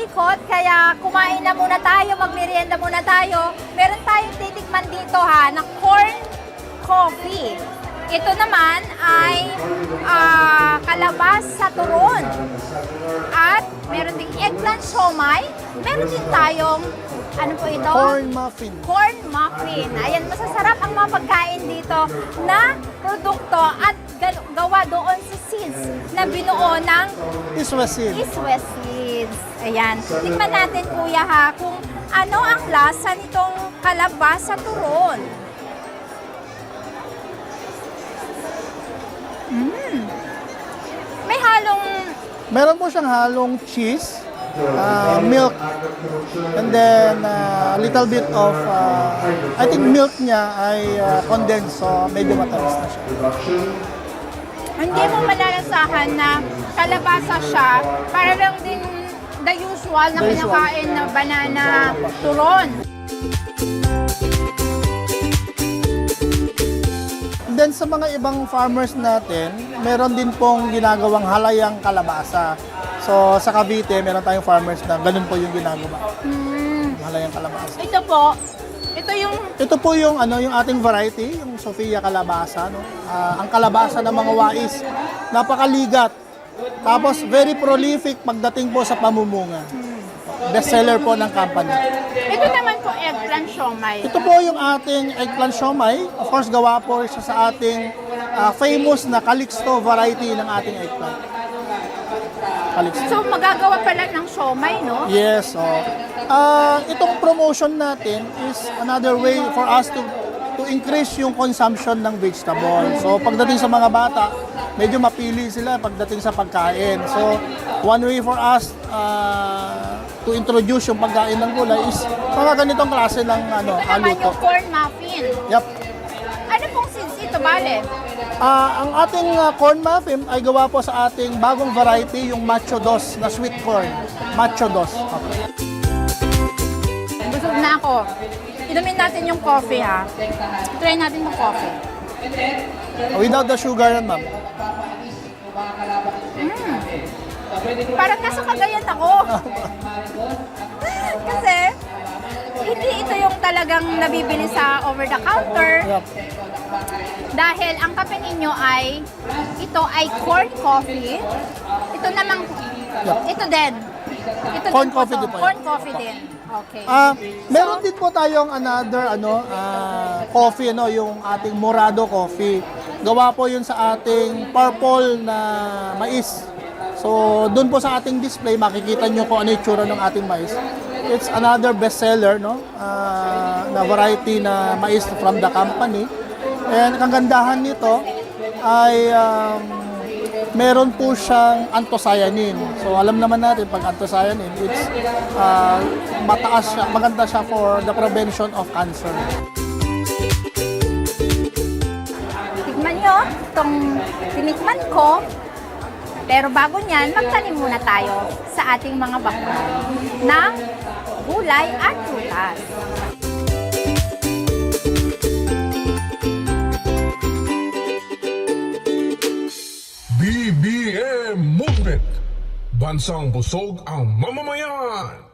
ikot, kaya kumain na muna tayo, magmerienda muna tayo. Meron tayong titikman dito ha, na corn coffee. Ito naman ay kalabas sa turon. At meron ding eggplant siomai. Meron din tayong, ano po ito? Corn muffin. Corn muffin. Ayan, masasarap ang mga pagkain dito na produkto at gawa doon sa seeds na binuo ng Iswa seed. Iswa seeds. Ayan. Tingnan natin kuya ha kung ano ang lasa nitong kalabas sa turon. May halong Meron po siyang halong cheese, milk, and then a little bit of, I think milk niya ay condensed, so medyo matamis na siya. hindi mo malalasahan na kalabasa siya. Para lang din the usual na The usual. kinakain na banana turon. Then sa mga ibang farmers natin, meron din pong ginagawang halayang kalabasa. So sa Cavite, meron tayong farmers na ganun po yung ginagawa. Halayang kalabasa. Ito Ito po yung yung ating variety, yung Sofia kalabasa, no. Ang kalabasa ng mga wais, napakaligat. Tapos very prolific pagdating po sa pamumunga. Best seller po ng company. ito naman po eggplant siomai. Ito po yung ating eggplant siomai. Of course, gawa po siya sa ating famous na Calixto variety ng ating eggplant. Calixto. So magagawa pala ng siomai, no? Yes. Itong promotion natin is another way for us to increase yung consumption ng vegetable. So pagdating sa mga bata, medyo mapili sila pagdating sa pagkain. So one way for us to introduce yung pagkain ng gulay is mga ganitong klase ng Ito naman luto. yung corn muffin. Yep. Ano pong seeds ito, bale? Ang ating corn muffin ay gawa po sa ating bagong variety, yung Macho Dos na sweet corn. Macho Dos. Okay. Busog na ako. Inumin natin yung coffee ha. Try natin yung coffee. Without the sugar yan, ma'am. Parang nasa Cagayan ako. Kasi, hindi ito yung talagang nabibili sa over the counter. Yep. Dahil ang kape ninyo ay, ito ay corn coffee. Ito namang, ito din. Ito Corn din po coffee to. din po yan. Corn coffee din. Okay. Meron din po tayong another coffee, yung ating Morado coffee. Gawa po yun sa ating purple na mais. So, doon po sa ating display, makikita nyo kung ano yung tsura ng ating mais. It's another bestseller, na variety na mais from the company. And ang kagandahan nito ay meron po siyang anthocyanin. So, alam naman natin, pag anthocyanin, it's mataas siya, maganda siya for the prevention of cancer. Tikman nyo itong tinikman ko. Pero bago niyan, magtanim muna tayo sa ating mga bakal ng gulay at prutas. BBM Movement. Bansang busog ang mamamayan.